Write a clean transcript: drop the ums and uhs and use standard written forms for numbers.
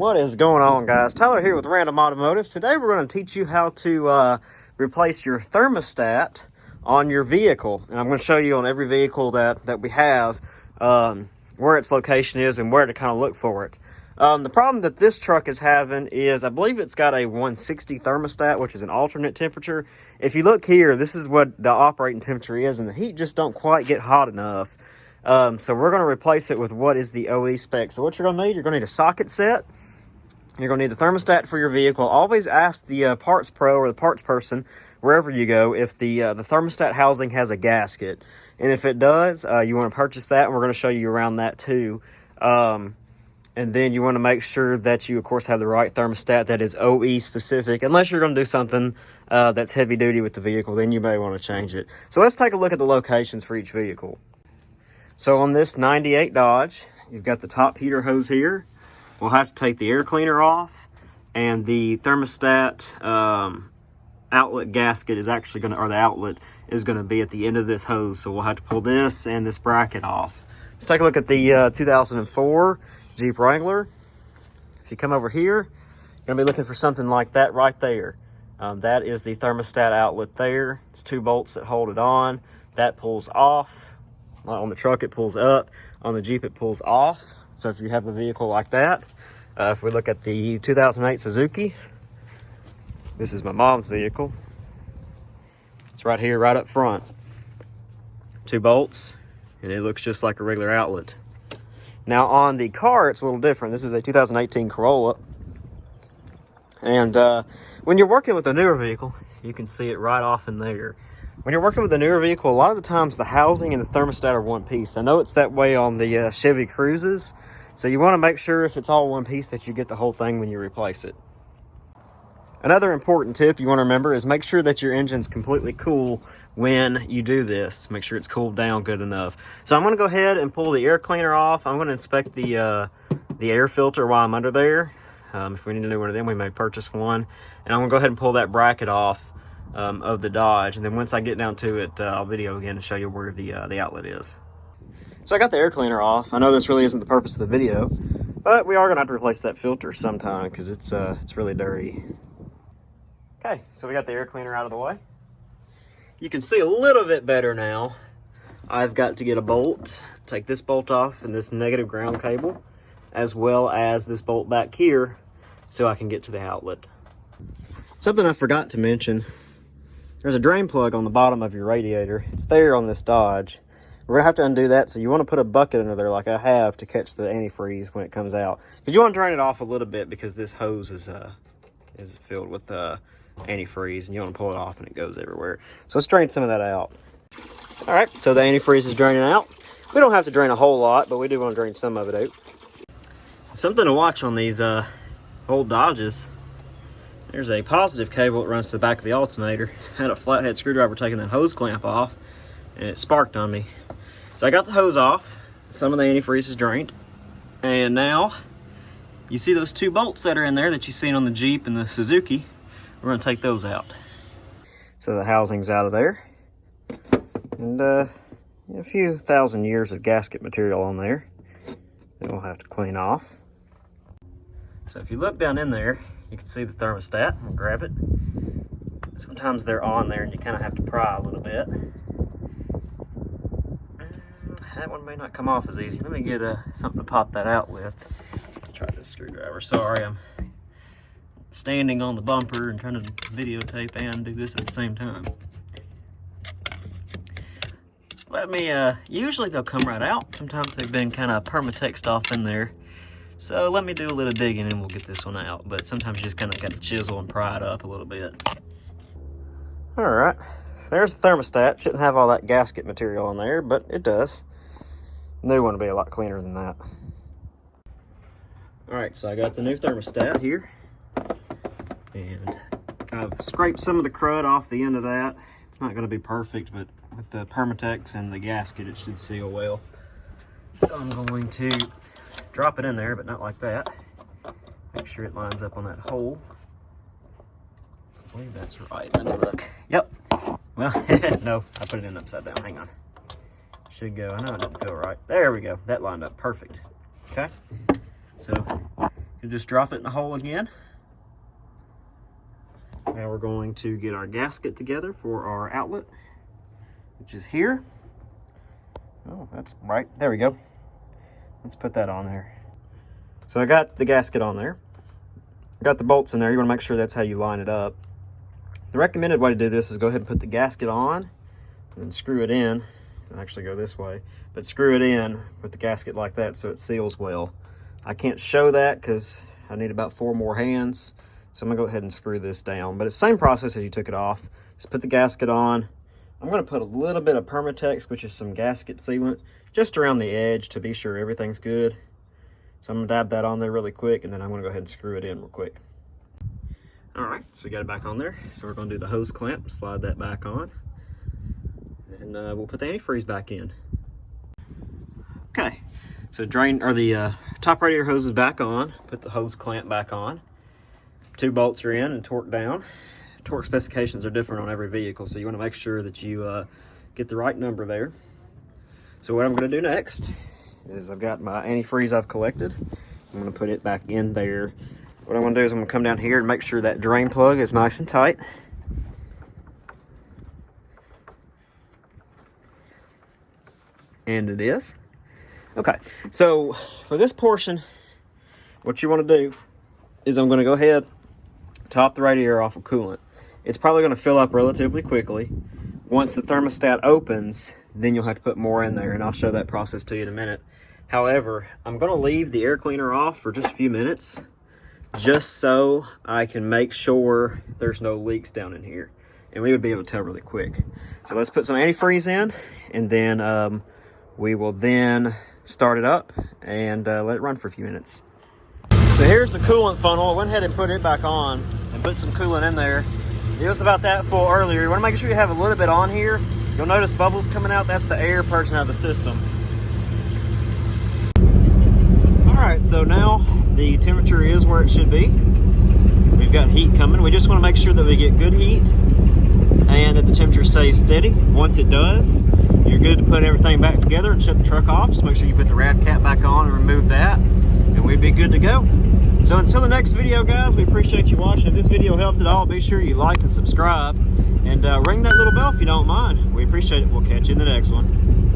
What is going on, guys? Tyler here with Random Automotive. Today we're going to teach you how to replace your thermostat on your vehicle. And I'm going to show you on every vehicle that we have where its location is and where to kind of look for it. The problem that this truck is having is I believe it's got a 160 thermostat, which is an alternate temperature. If you look here, this is what the operating temperature is, and the heat just don't quite get hot enough. So we're going to replace it with what is the OE spec. So what you're going to need, you're going to need a socket set. You're going to need the thermostat for your vehicle. Always ask the parts pro or the parts person, wherever you go, if the thermostat housing has a gasket. And if it does, you want to purchase that, and we're going to show you around that too. And then you want to make sure that you, of course, have the right thermostat that is OE specific. Unless you're going to do something that's heavy duty with the vehicle, then you may want to change it. So let's take a look at the locations for each vehicle. So on this 98 Dodge, you've got the top heater hose here. We'll have to take the air cleaner off, and the thermostat outlet gasket is actually going to, or the outlet is going to be at the end of this hose. So we'll have to pull this and this bracket off. Let's take a look at the 2004 Jeep Wrangler. If you come over here, you're going to be looking for something like that right there. That is the thermostat outlet there. It's 2 bolts that hold it on. That pulls off. On the truck, it pulls up. On the Jeep, it pulls off. So if you have a vehicle like that, if we look at the 2008 Suzuki, this is my mom's vehicle. It's right here, right up front. 2 bolts, and it looks just like a regular outlet. Now on the car, it's a little different. This is a 2018 Corolla. And when you're working with a newer vehicle, you can see it right off in there. When you're working with a newer vehicle, a lot of the times the housing and the thermostat are one piece. I know it's that way on the Chevy Cruzes, so you want to make sure if it's all one piece that you get the whole thing when you replace it. Another important tip you want to remember is make sure that your engine's completely cool when you do this. Make sure it's cooled down good enough. So I'm going to go ahead and pull the air cleaner off. I'm going to inspect the air filter while I'm under there. If we need to do one of them, we may purchase one. And I'm going to go ahead and pull that bracket off of the Dodge, and then once I get down to it, I'll video again to show you where the outlet is. So I got the air cleaner off. I know this really isn't the purpose of the video, but we are going to have to replace that filter sometime because it's really dirty. Okay, so we got the air cleaner out of the way. You can see a little bit better now. I've got to get a bolt, take this bolt off and this negative ground cable, as well as this bolt back here so I can get to the outlet. Something I forgot to mention, there's a drain plug on the bottom of your radiator. It's there on this Dodge. We're going to have to undo that, so you want to put a bucket under there like I have to catch the antifreeze when it comes out. Because you want to drain it off a little bit because this hose is filled with antifreeze, and you want to pull it off and it goes everywhere. So let's drain some of that out. All right, so the antifreeze is draining out. We don't have to drain a whole lot, but we do want to drain some of it out. So something to watch on these old Dodges. There's a positive cable that runs to the back of the alternator. I had a flathead screwdriver taking that hose clamp off, and it sparked on me. So I got the hose off. Some of the antifreeze is drained. And now, you see those 2 bolts that are in there that you've seen on the Jeep and the Suzuki. We're going to take those out. So the housing's out of there. And a few thousand years of gasket material on there that we'll have to clean off. So if you look down in there, you can see the thermostat. I'll grab it. Sometimes they're on there and you kind of have to pry a little bit. That one may not come off as easy. Let me get something to pop that out with. Let's try this screwdriver. Sorry, I'm standing on the bumper and trying to videotape and do this at the same time. Usually they'll come right out. Sometimes they've been kind of permatexed off in there. So let me do a little digging and we'll get this one out. But sometimes you just kind of got to chisel and pry it up a little bit. All right, so there's the thermostat. Shouldn't have all that gasket material on there, but it does. New one will be a lot cleaner than that. All right, so I got the new thermostat here. And I've scraped some of the crud off the end of that. It's not going to be perfect, but with the Permatex and the gasket, it should seal well. So I'm going to drop it in there, but not like that. Make sure it lines up on that hole. I believe that's right. Let me look. Yep. Well, no, I put it in upside down. Hang on. Should go. I know it didn't feel right. There we go. That lined up perfect. Okay. So You just drop it in the hole again. Now we're going to get our gasket together for our outlet, which is here. Oh, that's right. There we go. Let's put that on there. So I got the gasket on there. Got the bolts in there. You want to make sure that's how you line it up. The recommended way to do this is go ahead and put the gasket on and then screw it in. It'll actually go this way, but screw it in with the gasket like that so it seals well. I can't show that because I need about 4 more hands. So I'm gonna go ahead and screw this down. But it's the same process as you took it off. Just put the gasket on. I'm gonna put a little bit of Permatex, which is some gasket sealant, just around the edge to be sure everything's good. So I'm gonna dab that on there really quick, and then I'm gonna go ahead and screw it in real quick. All right, so we got it back on there. So we're gonna do the hose clamp, slide that back on. And we'll put the antifreeze back in. Okay, so the top radiator hose is back on. Put the hose clamp back on. 2 bolts are in and torqued down. Torque specifications are different on every vehicle, so you want to make sure that you get the right number there. So what I'm going to do next is I've got my antifreeze I've collected. I'm going to put it back in there. What I'm going to do is I'm going to come down here and make sure that drain plug is nice and tight. And it is. Okay, so for this portion, what you want to do is I'm going to go ahead, top the radiator off with coolant. It's probably going to fill up relatively quickly. Once the thermostat opens, then you'll have to put more in there, and I'll show that process to you in a minute. However, I'm going to leave the air cleaner off for just a few minutes, just so I can make sure there's no leaks down in here. And we would be able to tell really quick. So let's put some antifreeze in, and then we will then start it up and let it run for a few minutes. So here's the coolant funnel. I went ahead and put it back on and put some coolant in there. It was about that full earlier. You want to make sure you have a little bit on here. You'll notice bubbles coming out. That's the air purging out of the system. All right, so now the temperature is where it should be. We've got heat coming. We just want to make sure that we get good heat and that the temperature stays steady. Once it does, you're good to put everything back together and shut the truck off. Just make sure you put the rad cap back on and remove that, and we'd be good to go. So until the next video, guys, we appreciate you watching. If this video helped at all, be sure you like and subscribe, and ring that little bell if you don't mind. We appreciate it. We'll catch you in the next one.